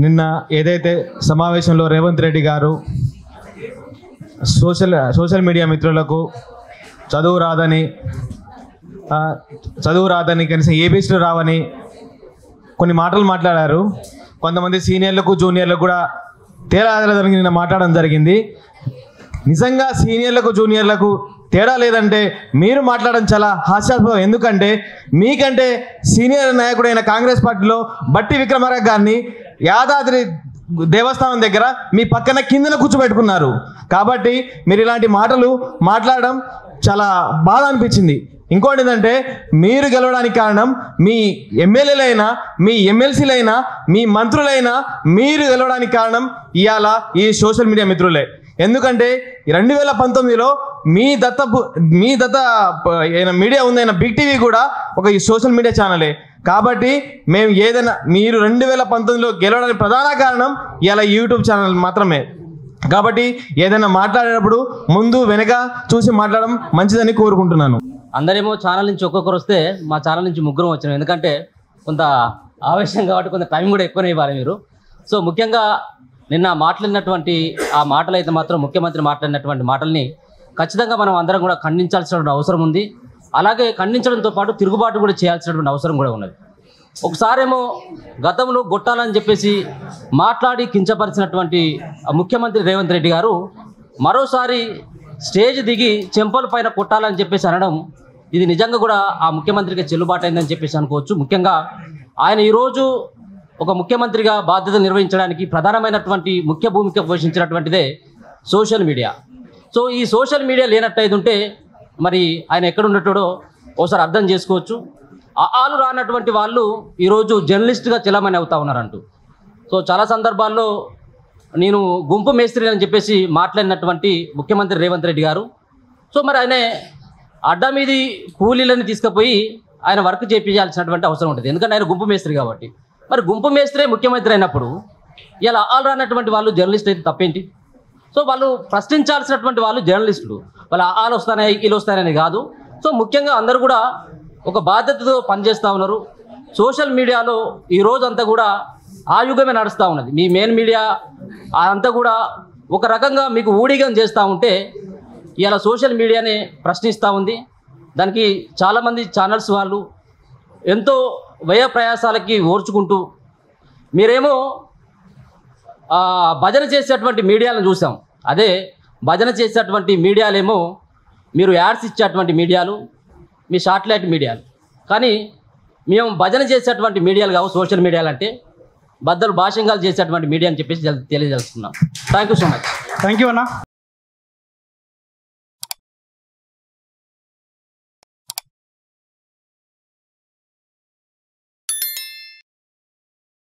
నిన్న ఏదైతే సమావేశంలో రేవంత్ రెడ్డి గారు సోషల్ మీడియా మిత్రులకు చదువు రాదని కనీసం ఏబీసీలు రావని కొన్ని మాటలు మాట్లాడారు. కొంతమంది సీనియర్లకు జూనియర్లకు కూడా తేడా లేదని నిన్న మాట్లాడడం జరిగింది. నిజంగా సీనియర్లకు జూనియర్లకు తేడా లేదంటే మీరు మాట్లాడడం చాలా హాస్యాస్పదం. ఎందుకంటే మీకంటే సీనియర్ నాయకుడైన కాంగ్రెస్ పార్టీలో బట్టి విక్రమార్క గారిని యాదాద్రి దేవస్థానం దగ్గర మీ పక్కన కిందన కూర్చోబెట్టుకున్నారు. కాబట్టి మీరు ఇలాంటి మాటలు మాట్లాడడం చాలా బాధ అనిపించింది. ఇంకోటి ఏంటంటే మీరు గెలవడానికి కారణం మీ ఎమ్మెల్యేలైనా మీ ఎమ్మెల్సీలైనా మీ మంత్రులైనా మీరు గెలవడానికి కారణం ఇవాళ ఈ సోషల్ మీడియా మిత్రులే. ఎందుకంటే 2019లో మీ దత్త మీడియా ఉందైన బిగ్ టీవీ కూడా ఒక ఈ సోషల్ మీడియా ఛానలే. కాబట్టి మేము ఏదైనా మీరు 2019లో గెలవడానికి ప్రధాన కారణం ఇలా యూట్యూబ్ ఛానల్ మాత్రమే. కాబట్టి ఏదైనా మాట్లాడేటప్పుడు ముందు వెనక చూసి మాట్లాడడం మంచిదని కోరుకుంటున్నాను. అందరేమో ఛానల్ నుంచి ఒక్కొక్కరు వస్తే మా ఛానల్ నుంచి ముగ్గురం వచ్చినాం. ఎందుకంటే కొంత ఆవేశం కాబట్టి కొంత టైం కూడా ఎక్కువనే ఇవ్వాలి మీరు. సో ముఖ్యంగా నిన్న మాట్లాడినటువంటి ఆ మాటలు అయితే మాత్రం ముఖ్యమంత్రి మాట్లాడినటువంటి మాటల్ని ఖచ్చితంగా మనం అందరం కూడా ఖండించాల్సినటువంటి అవసరం ఉంది. అలాగే ఖండించడంతో పాటు తిరుగుబాటు కూడా చేయాల్సినటువంటి అవసరం కూడా ఉన్నది. ఒకసారేమో గతంలో గొట్టాలని చెప్పేసి మాట్లాడి కించపరిచినటువంటి ముఖ్యమంత్రి రేవంత్ రెడ్డి గారు మరోసారి స్టేజ్ దిగి చెంపల పైన కొట్టాలని చెప్పేసి అనడం ఇది నిజంగా కూడా ఆ ముఖ్యమంత్రికి చెల్లుబాటు అయిందని చెప్పేసి అనుకోవచ్చు. ముఖ్యంగా ఆయన ఈరోజు ఒక ముఖ్యమంత్రిగా బాధ్యత నిర్వహించడానికి ప్రధానమైనటువంటి ముఖ్య భూమిక పోషించినటువంటిదే సోషల్ మీడియా. సో ఈ సోషల్ మీడియా లేనట్టయితే ఉంటే మరి ఆయన ఎక్కడ ఉండేటోడో ఒకసారి అర్థం చేసుకోవచ్చు. ఆలు రానటువంటి వాళ్ళు ఈరోజు జర్నలిస్ట్గా చెల్లమని అవుతా ఉన్నారంటూ. సో చాలా సందర్భాల్లో నేను గుంపు మేస్త్రి అని చెప్పేసి మాట్లాడినటువంటి ముఖ్యమంత్రి రేవంత్ రెడ్డి గారు సో మరి ఆయన అడ్డా మీది కూలీలని తీసుకుపోయి ఆయన వర్క్ చేయించాల్సినటువంటి అవసరం ఉంటుంది. ఎందుకంటే ఆయన గుంపు మేస్త్రి కాబట్టి. మరి గుంపు మేస్త్రే ముఖ్యమంత్రి అయినప్పుడు ఇలా ఆలు రానటువంటి వాళ్ళు జర్నలిస్ట్ అయితే తప్పేంటి? సో వాళ్ళు ప్రశ్నించాల్సినటువంటి వాళ్ళు జర్నలిస్టులు. వాళ్ళు ఆలు వస్తాయి వీళ్ళు వస్తాయని కాదు. సో ముఖ్యంగా అందరూ కూడా ఒక బాధ్యతతో పనిచేస్తూ ఉన్నారు. సోషల్ మీడియాలో ఈ రోజంతా కూడా ఆ యుగమే నడుస్తూ ఉన్నది. మీ మెయిన్ మీడియా అంతా కూడా ఒక రకంగా మీకు ఊడిగం చేస్తూ ఉంటే ఇలా సోషల్ మీడియానే ప్రశ్నిస్తూ ఉంది. దానికి చాలామంది ఛానల్స్ వాళ్ళు ఎంతో వ్యయ ప్రయాసాలకి ఓర్చుకుంటూ మీరేమో భజన చేసేటువంటి మీడియాలను చూసాం. అదే భజన చేసేటువంటి మీడియాలేమో మీరు యాడ్స్ ఇచ్చేటువంటి మీడియాలు, మీ శాటిలైట్ మీడియాలు. కానీ మేము భజన చేసేటువంటి మీడియాలు కావు సోషల్ మీడియాలు అంటే బద్దలు భాషంగాలు చేసేటువంటి మీడియా అని చెప్పేసి తెలియజేస్తున్నాం. Thank you so much. Thank you అన్న.